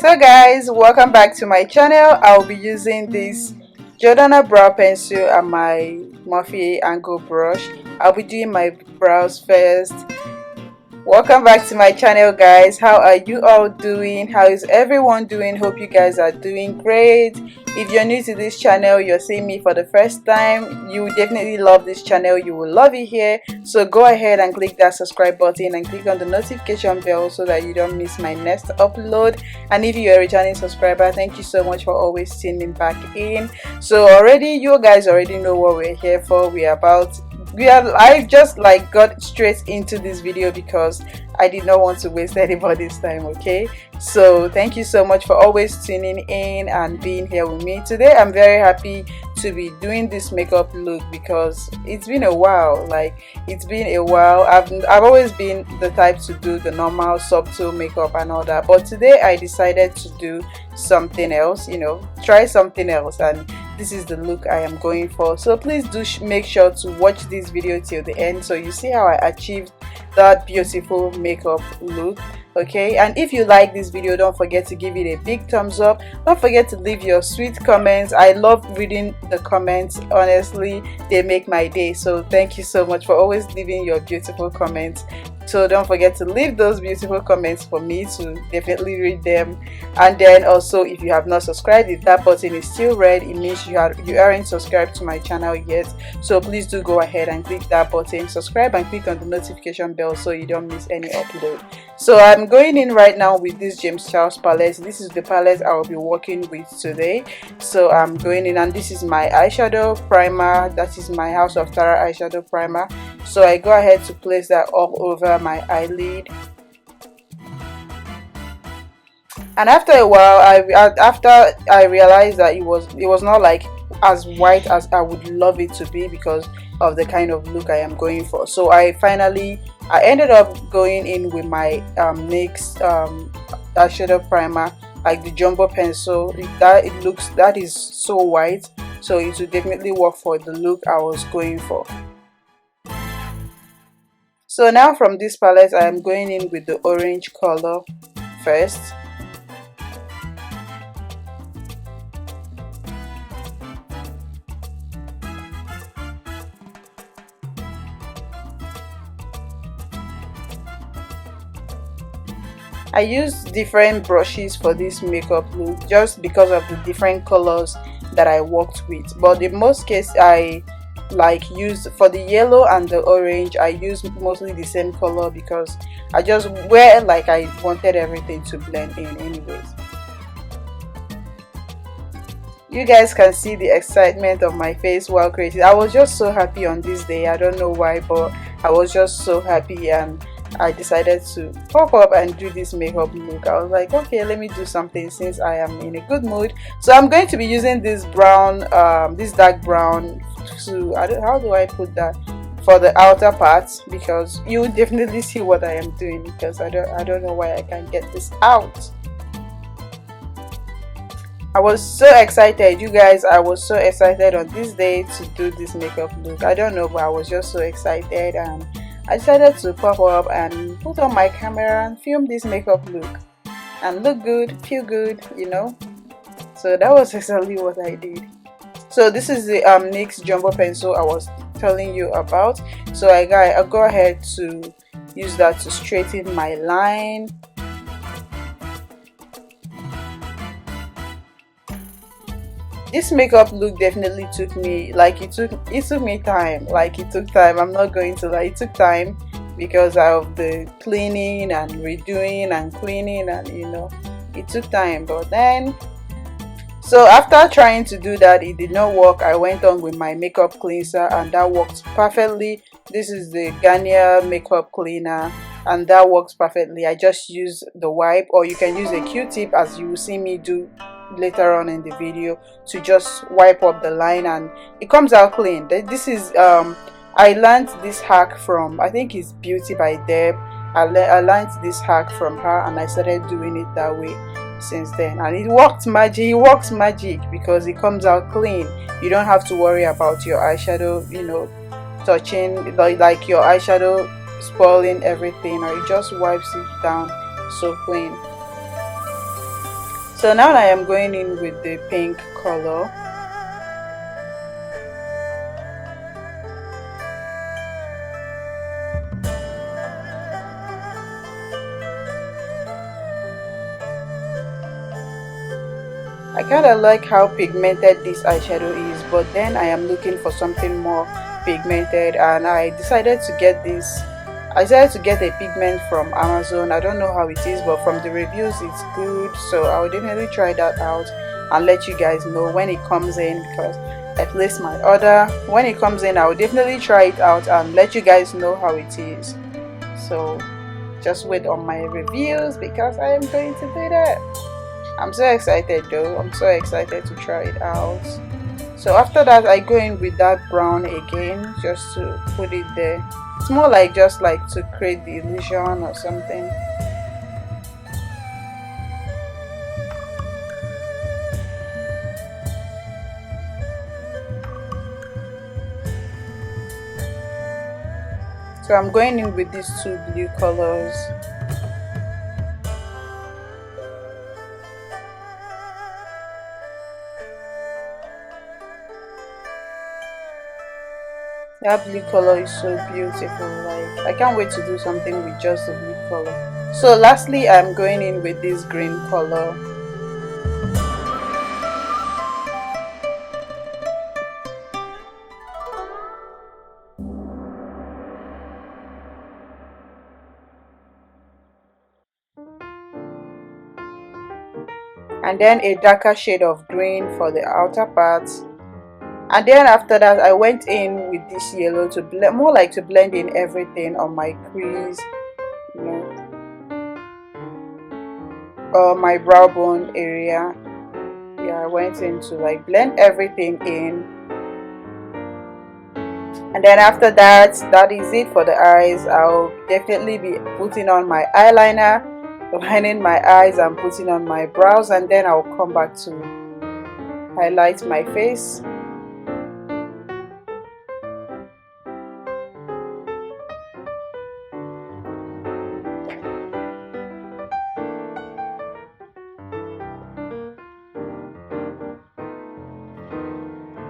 So guys, welcome back to my channel. I'll be using this Jordana brow pencil and my Morphe angle brush. I'll be doing my brows first. Welcome back to my channel guys. How are you all doing? How is everyone doing? Hope you guys are doing great. If you're new to this channel, you're seeing me for the first time, you will definitely love this channel. You will love it here. So go ahead and click that subscribe button and click on the notification bell so that you don't miss my next upload. And if you're a returning subscriber, thank you so much for always tuning back in. So already you guys already know what we're here for. I just like got straight into this video because I did not want to waste anybody's time. Okay, so thank you so much for always tuning in and being here with me today. I'm very happy to be doing this makeup look because it's been a while. I've always been the type to do the normal subtle makeup and all that, but today I decided to do something else, try something else, and this is the look I am going for. So please do make sure to watch this video till the end so you see how I achieved that beautiful makeup look. Okay, and if you like this video, don't forget to give it a big thumbs up. Don't forget to leave your sweet comments. I love reading the comments. Honestly, they make my day. So thank you so much for always leaving your beautiful comments. So don't forget to leave those beautiful comments for me to definitely read them. And then also, if you have not subscribed, if that button is still red, it means you aren't subscribed to my channel yet. So please do go ahead and click that button, subscribe, and click on the notification bell so you don't miss any upload. So I'm going in right now with this James Charles palette. This is the palette I will be working with today. So I'm going in, and this is my eyeshadow primer. That is my House of Tara eyeshadow primer. So I go ahead to place that all over my eyelid. And after a while, after I realized that it was not like as white as I would love it to be because of the kind of look I am going for. So I ended up going in with my NYX eyeshadow primer, like the jumbo pencil. That is so white, so it will definitely work for the look I was going for. So now from this palette, I am going in with the orange color first. I use different brushes for this makeup look just because of the different colors that I worked with, but in most cases I used for the yellow and the orange, I use mostly the same color because I just I wanted everything to blend in anyways. You guys can see the excitement of my face while creating. I was just so happy on this day. I don't know why, but I was just so happy, and I decided to pop up and do this makeup look. I was like, okay, let me do something since I am in a good mood. So I'm going to be using this brown, this dark brown how do I put that, for the outer parts, because you will definitely see what I am doing because I don't know why I can't get this out. I was so excited, you guys. I was so excited on this day to do this makeup look. I don't know, but I was just so excited, and I decided to pop up and put on my camera and film this makeup look and look good, feel good, So that was exactly what I did. So this is the NYX jumbo pencil I was telling you about. So I go ahead to use that to straighten my line. This makeup look definitely took me, it took me time. It took time. I'm not going to lie, it took time because of the cleaning and redoing and cleaning, and it took time. But then, so after trying to do that, it did not work. I went on with my makeup cleanser, and that worked perfectly. This is the Garnier makeup cleaner, and that works perfectly. I just use the wipe, or you can use a Q-tip, as you will see me do later on in the video, to just wipe up the line, and it comes out clean. This is I learned this hack from, I think it's Beauty by Deb. I learned this hack from her, and I started doing it that way since then, and it works magic because it comes out clean. You don't have to worry about your eyeshadow touching, like your eyeshadow spoiling everything, or it just wipes it down so clean. So now I am going in with the pink color. I kind of like how pigmented this eyeshadow is, but then I am looking for something more pigmented, and I decided to get this. I decided to get a pigment from Amazon. I don't know how it is, but from the reviews it's good, so I will definitely try that out and let you guys know when it comes in, because I placed my order. When it comes in, I will definitely try it out and let you guys know how it is. So just wait on my reviews, because I am going to do that. I'm so excited though. I'm so excited to try it out. So after that, I go in with that brown again, just to put it there. It's more like just like to create the illusion or something. So I'm going in with these two blue colors. That blue color is so beautiful. Like, I can't wait to do something with just the blue color. So lastly, I'm going in with this green color. And then a darker shade of green for the outer part. And then after that, I went in with this yellow to blend, more like to blend in everything on my crease, you know, or my brow bone area. Yeah, I went in to like blend everything in. And then after that, that is it for the eyes. I'll definitely be putting on my eyeliner, lining my eyes and putting on my brows, and then I'll come back to highlight my face.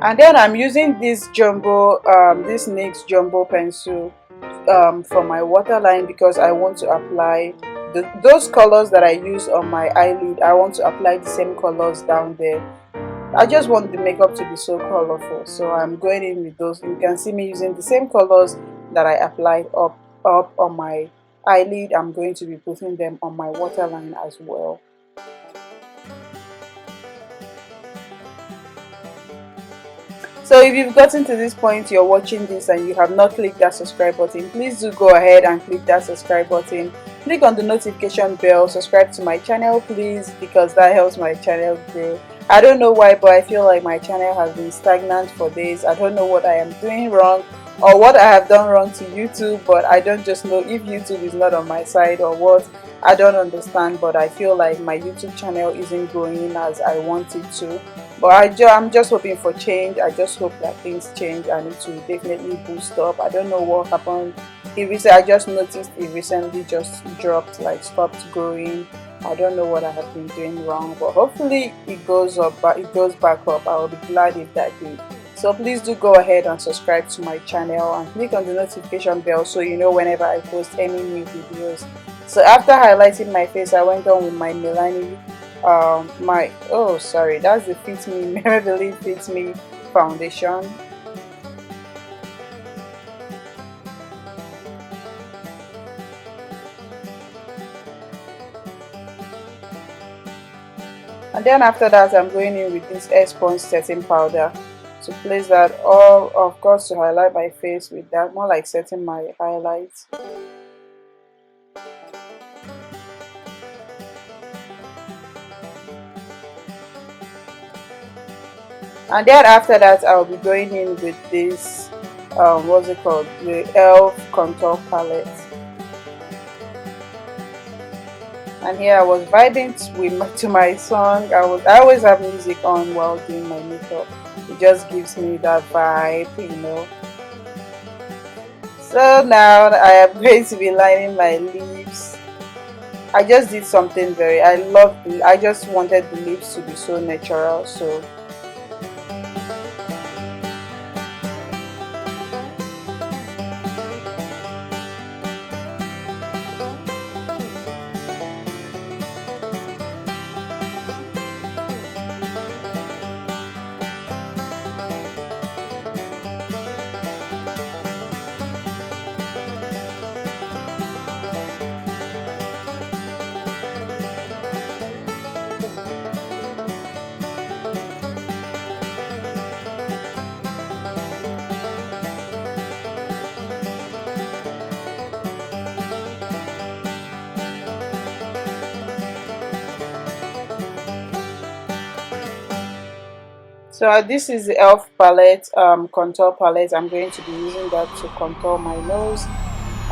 And then I'm using this this NYX jumbo pencil for my waterline, because I want to apply those colors that I use on my eyelid. I want to apply the same colors down there. I just want the makeup to be so colorful, so I'm going in with those. You can see me using the same colors that I applied up on my eyelid. I'm going to be putting them on my waterline as well. So if you've gotten to this point, you're watching this and you have not clicked that subscribe button, please do go ahead and click that subscribe button. Click on the notification bell, subscribe to my channel please, because that helps my channel grow. I don't know why, but I feel like my channel has been stagnant for days. I don't know what I am doing wrong or what I have done wrong to YouTube, but I don't just know if YouTube is not on my side or what. I don't understand, but I feel like my YouTube channel isn't growing as I want it to. But I'm just hoping for change. I just hope that things change and it will definitely boost up. I don't know what happened. I just noticed it recently just dropped, like stopped growing. I don't know what I have been doing wrong, but hopefully it goes up, but it goes back up. I will be glad if that did. So please do go ahead and subscribe to my channel and click on the notification bell so you know whenever I post any new videos. So after highlighting my face, I went on with my Milani that's the Fit Me Maybelline Fit Me foundation. And then after that, I'm going in with this air sponge setting powder to place that all, of course, to highlight my face with that, more like setting my highlights. And then after that, I'll be going in with this what's it called, the elf contour palette. And here I was vibing to my song. I always have music on while doing my makeup. It just gives me that vibe, you know. So now I am going to be lining my lips. I just did something very, I just wanted the lips to be so natural. So this is the elf palette, contour palette. I'm going to be using that to contour my nose,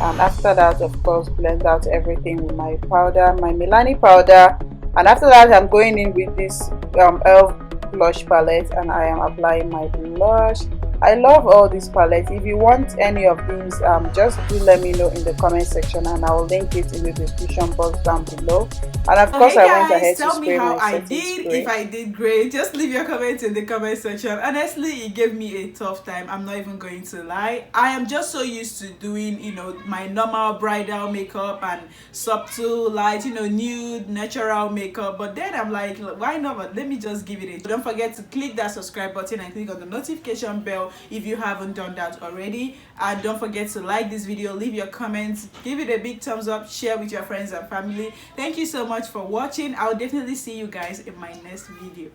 and after that, of course, blend out everything with my powder, my Milani powder. And after that, I'm going in with this elf blush palette, and I am applying my blush. I love all these palettes. If you want any of these, just do let me know in the comment section, and I will link it in the description box down below. And of course, Hey I went guys, ahead to tell me spray how my I setting did. spray. If I did great, just leave your comments in the comment section. Honestly, it gave me a tough time. I'm not even going to lie. I am just so used to doing, my normal bridal makeup and subtle light, nude, natural makeup. But then I'm like, why not? But let me just give it a. Don't forget to click that subscribe button and click on the notification bell if you haven't done that already. And don't forget to like this video, leave your comments, give it a big thumbs up, share with your friends and family. Thank you so much for watching. I'll definitely see you guys in my next video.